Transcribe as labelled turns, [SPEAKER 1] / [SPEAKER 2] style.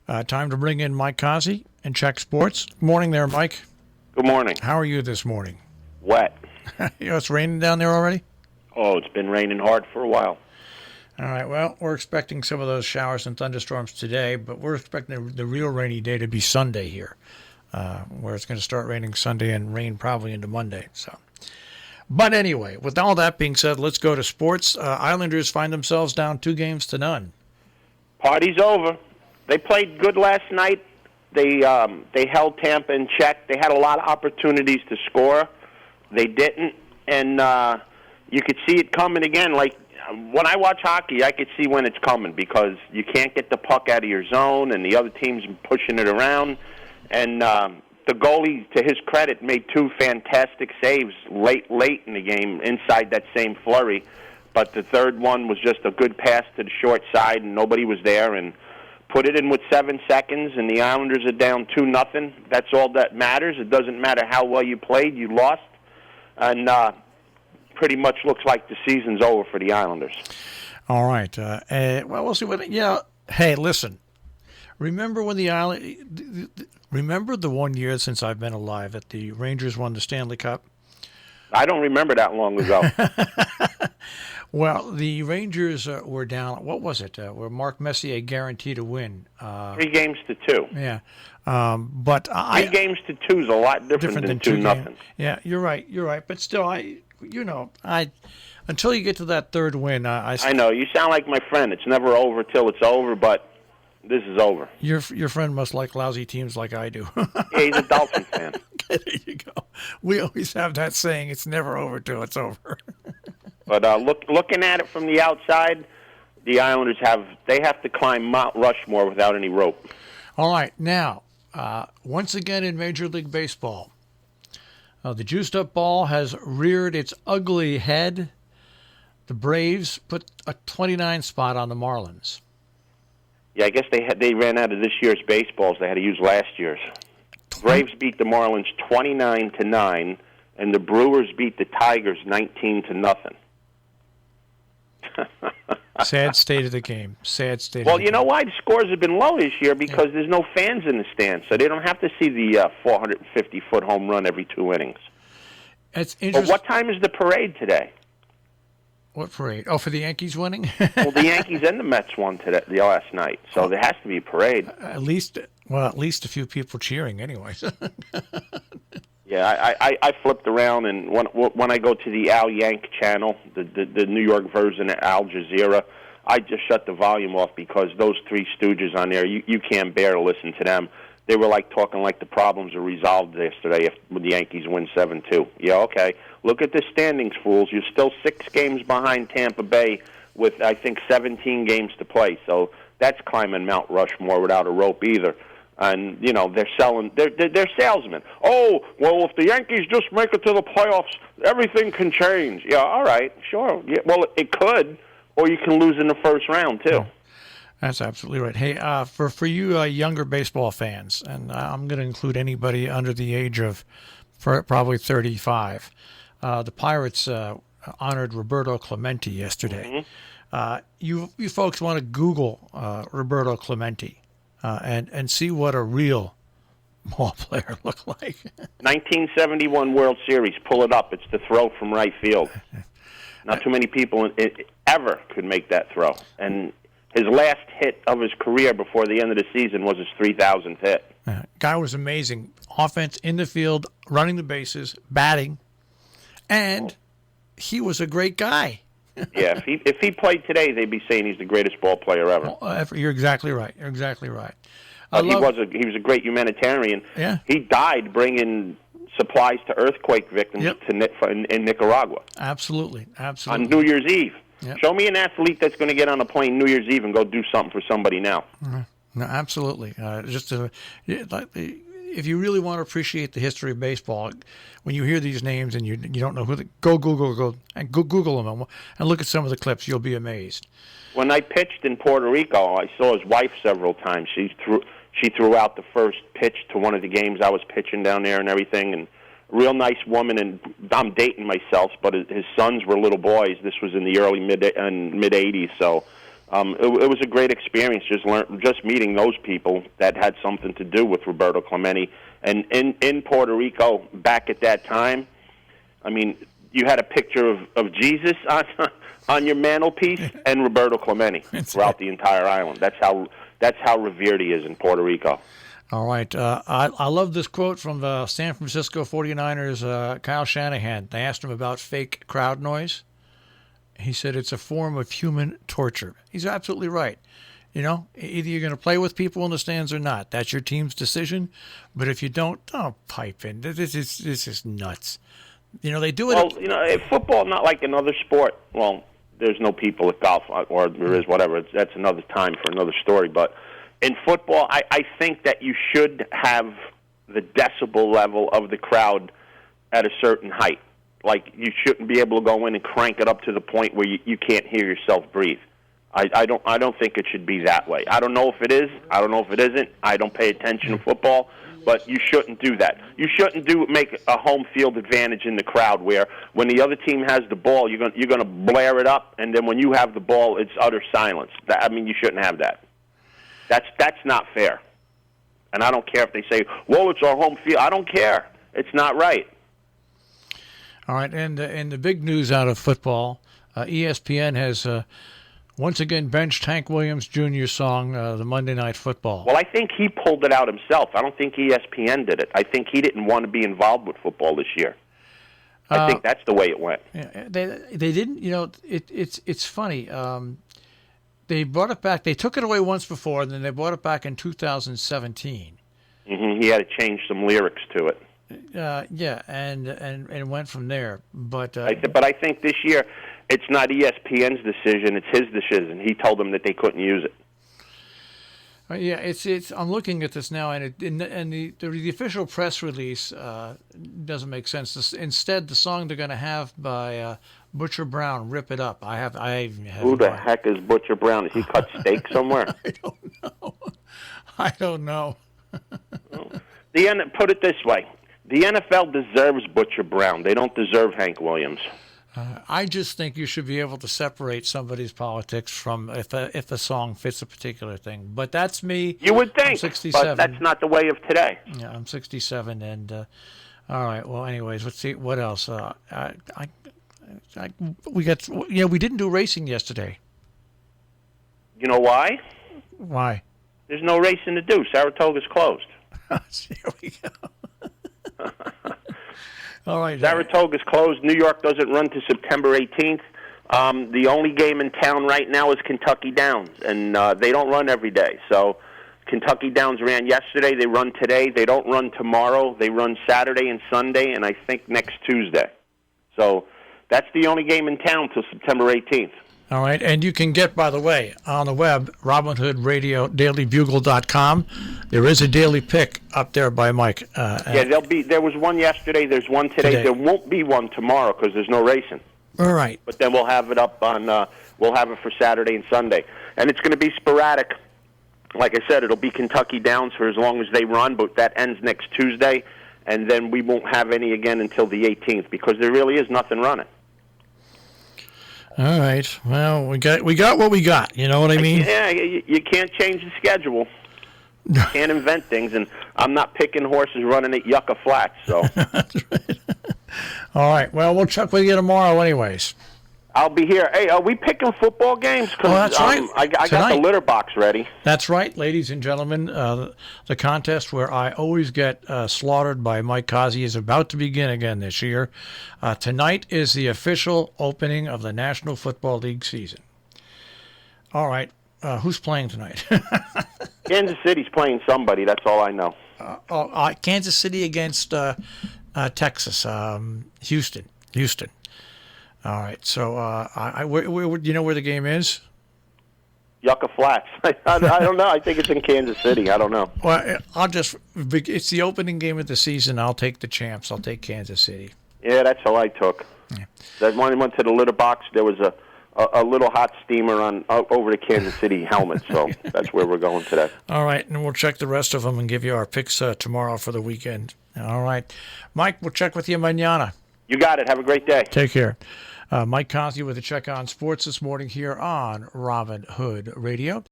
[SPEAKER 1] Time to bring in Mike Cozzi and check sports. Morning there, Mike.
[SPEAKER 2] Good morning.
[SPEAKER 1] How are you this morning?
[SPEAKER 2] Wet.
[SPEAKER 1] It's raining down there already?
[SPEAKER 2] Oh, it's been raining hard for a while.
[SPEAKER 1] All right, well, we're expecting some of those showers and thunderstorms today, but we're expecting the real rainy day to be Sunday here, where it's going to start raining Sunday and rain probably into Monday. But anyway, with all that being said, let's go to sports. Islanders find themselves down 2-0.
[SPEAKER 2] Party's over. They played good last night. They held Tampa in check. They had a lot of opportunities to score. They didn't, and you could see it coming again. Like, when I watch hockey, I could see when it's coming because you can't get the puck out of your zone, and the other team's pushing it around. And the goalie, to his credit, made 2 fantastic saves late in the game inside that same flurry. But the third one was just a good pass to the short side, and nobody was there, and put it in with 7 seconds, and the Islanders are down 2-0. That's all that matters. It doesn't matter how well you played. You lost. And pretty much looks like the season's over for the Islanders.
[SPEAKER 1] All right. Well, we'll see what. Yeah. Hey, listen. Remember when remember the 1 year since I've been alive that the Rangers won the Stanley Cup?
[SPEAKER 2] I don't remember that long ago.
[SPEAKER 1] Well, the Rangers were down. What was it? Were Mark Messier guaranteed to win?
[SPEAKER 2] 3-2.
[SPEAKER 1] Yeah. But
[SPEAKER 2] 3-2 is a lot different than 2-0.
[SPEAKER 1] Yeah, you're right. But still, until you get to that third win, I
[SPEAKER 2] know. You sound like my friend. It's never over till it's over, but this is over.
[SPEAKER 1] Your friend must like lousy teams like I do.
[SPEAKER 2] Yeah, he's a Dolphin fan.
[SPEAKER 1] Okay, there you go. We always have that saying, it's never over till it's over.
[SPEAKER 2] But looking at it from the outside, the Islanders have to climb Mount Rushmore without any rope.
[SPEAKER 1] All right, now, once again in Major League Baseball, the juiced-up ball has reared its ugly head. The Braves put a 29 spot on the Marlins.
[SPEAKER 2] Yeah, I guess they ran out of this year's baseballs. They had to use last year's. Braves beat the Marlins 29-9, and the Brewers beat the Tigers 19-0.
[SPEAKER 1] Sad state of the game.
[SPEAKER 2] Well, you know why the scores have been low this year? Because there's no fans in the stands, so they don't have to see the 450-foot home run every 2 innings.
[SPEAKER 1] It's interesting.
[SPEAKER 2] But what time is the parade today?
[SPEAKER 1] What parade? Oh, for the Yankees winning?
[SPEAKER 2] Well, the Yankees and the Mets won the last night, so there has to be a parade.
[SPEAKER 1] At least a few people cheering, anyways.
[SPEAKER 2] Yeah, I flipped around, and when I go to the Al Yank channel, the New York version of Al Jazeera, I just shut the volume off because those 3 stooges on there, you can't bear to listen to them. They were talking like the problems are resolved yesterday when the Yankees win 7-2. Yeah, okay. Look at the standings, fools. You're still 6 games behind Tampa Bay with, I think, 17 games to play. So that's climbing Mount Rushmore without a rope either. And, they're salesmen. Oh, well, if the Yankees just make it to the playoffs, everything can change. Yeah, all right, sure. Yeah, well, it could, or you can lose in the first round, too.
[SPEAKER 1] Yeah, that's absolutely right. Hey, for you younger baseball fans, and I'm going to include anybody under the age of probably 35, the Pirates honored Roberto Clemente yesterday. Mm-hmm. You folks want to Google Roberto Clemente. And see what a real ball player looked like.
[SPEAKER 2] 1971 World Series. Pull it up. It's the throw from right field. Not too many people ever could make that throw. And his last hit of his career before the end of the season was his 3,000th hit.
[SPEAKER 1] Guy was amazing. Offense in the field, running the bases, batting, and he was a great guy.
[SPEAKER 2] Yeah, if he played today, they'd be saying he's the greatest ball player ever.
[SPEAKER 1] You're exactly right. He
[SPEAKER 2] was a great humanitarian.
[SPEAKER 1] Yeah.
[SPEAKER 2] He died bringing supplies to earthquake victims in Nicaragua.
[SPEAKER 1] Absolutely.
[SPEAKER 2] On New Year's Eve.
[SPEAKER 1] Yep.
[SPEAKER 2] Show me an athlete that's going to get on a plane New Year's Eve and go do something for somebody now.
[SPEAKER 1] Mm-hmm. No, absolutely. If you really want to appreciate the history of baseball, when you hear these names and you don't know who, go Google them and look at some of the clips. You'll be amazed.
[SPEAKER 2] When I pitched in Puerto Rico, I saw his wife several times. She threw out the first pitch to one of the games I was pitching down there and everything. And a real nice woman. And I'm dating myself, but his sons were little boys. This was in the early mid '80s, so It was a great experience just meeting those people that had something to do with Roberto Clemente. And in Puerto Rico, back at that time, I mean, you had a picture of Jesus on your mantelpiece and Roberto Clemente throughout the entire island. That's how revered he is in Puerto Rico.
[SPEAKER 1] All right. I love this quote from the San Francisco 49ers, Kyle Shanahan. They asked him about fake crowd noise. He said it's a form of human torture. He's absolutely right. You know, either you're going to play with people in the stands or not. That's your team's decision. But if you don't pipe in. This is nuts. You know, they do it.
[SPEAKER 2] Well, you know, football not like another sport. Well, there's no people at golf, or there is, whatever. That's another time for another story. But in football, I think that you should have the decibel level of the crowd at a certain height. Like, you shouldn't be able to go in and crank it up to the point where you can't hear yourself breathe. I don't think it should be that way. I don't know if it is. I don't know if it isn't. I don't pay attention to football, but you shouldn't do that. You shouldn't make a home field advantage in the crowd where when the other team has the ball, you're going to blare it up, and then when you have the ball, it's utter silence. I mean, you shouldn't have that. That's not fair. And I don't care if they say, "Well, it's our home field." I don't care. It's not right.
[SPEAKER 1] All right, and the big news out of football, ESPN has once again benched Hank Williams Jr.'s song, the Monday Night Football.
[SPEAKER 2] Well, I think he pulled it out himself. I don't think ESPN did it. I think he didn't want to be involved with football this year. I think that's the way it went.
[SPEAKER 1] Yeah, they didn't. You know, it's funny. They brought it back. They took it away once before, and then they brought it back in 2017.
[SPEAKER 2] Mm-hmm. He had to change some lyrics to it.
[SPEAKER 1] Yeah, and went from there. But
[SPEAKER 2] I think this year it's not ESPN's decision; it's his decision. He told them that they couldn't use it.
[SPEAKER 1] Yeah, it's. I'm looking at this now, and the official press release doesn't make sense. Instead, the song they're going to have by Butcher Brown, "Rip It Up."
[SPEAKER 2] Who the heck is Butcher Brown? Is he cut steak somewhere?
[SPEAKER 1] I don't know.
[SPEAKER 2] Put it this way. The NFL deserves Butcher Brown. They don't deserve Hank Williams.
[SPEAKER 1] I just think you should be able to separate somebody's politics from if a song fits a particular thing. But that's me.
[SPEAKER 2] You would think,
[SPEAKER 1] I'm 67.
[SPEAKER 2] But that's not the way of today.
[SPEAKER 1] Yeah, I'm 67, and all right. Well, anyways, let's see what else. We didn't do racing yesterday.
[SPEAKER 2] You know why?
[SPEAKER 1] Why?
[SPEAKER 2] There's no racing to do. Saratoga's closed.
[SPEAKER 1] Here we go. All right.
[SPEAKER 2] Saratoga's closed. New York doesn't run to September 18th. The only game in town right now is Kentucky Downs, and they don't run every day. So Kentucky Downs ran yesterday. They run today. They don't run tomorrow. They run Saturday and Sunday, and I think next Tuesday. So that's the only game in town till September 18th.
[SPEAKER 1] All right, and you can get, by the way, on the web, RobinHoodRadioDailyBugle.com. There is a daily pick up there by Mike.
[SPEAKER 2] There was one yesterday. There's one today. There won't be one tomorrow because there's no racing.
[SPEAKER 1] All right.
[SPEAKER 2] But then we'll have it up on. We'll have it for Saturday and Sunday, and it's going to be sporadic. Like I said, it'll be Kentucky Downs for as long as they run, but that ends next Tuesday, and then we won't have any again until the 18th because there really is nothing running.
[SPEAKER 1] All right. Well, we got what we got. You know what I mean?
[SPEAKER 2] Yeah, you can't change the schedule. You can't invent things, and I'm not picking horses running at Yucca Flats. So.
[SPEAKER 1] That's right. All right. Well, we'll check with you tomorrow, anyways.
[SPEAKER 2] I'll be here. Hey, are we picking football games?
[SPEAKER 1] That's right.
[SPEAKER 2] I got the litter box ready.
[SPEAKER 1] That's right, ladies and gentlemen. The contest where I always get slaughtered by Mike Cozzi is about to begin again this year. Tonight is the official opening of the National Football League season. All right. Who's playing tonight?
[SPEAKER 2] Kansas City's playing somebody. That's all I know.
[SPEAKER 1] Kansas City against Texas. Houston. All right, so where, do you know where the game is?
[SPEAKER 2] Yucca Flats. I don't know. I think it's in Kansas City. I don't know.
[SPEAKER 1] Well, it's the opening game of the season. I'll take the champs. I'll take Kansas City.
[SPEAKER 2] Yeah, that's how I took. Yeah. That when I went to the litter box, there was a little hot steamer over the Kansas City helmet, so that's where we're going today.
[SPEAKER 1] All right, and we'll check the rest of them and give you our picks tomorrow for the weekend. All right. Mike, we'll check with you mañana.
[SPEAKER 2] You got it. Have a great day.
[SPEAKER 1] Take care. Mike Cozzi with a check on sports this morning here on Robin Hood Radio.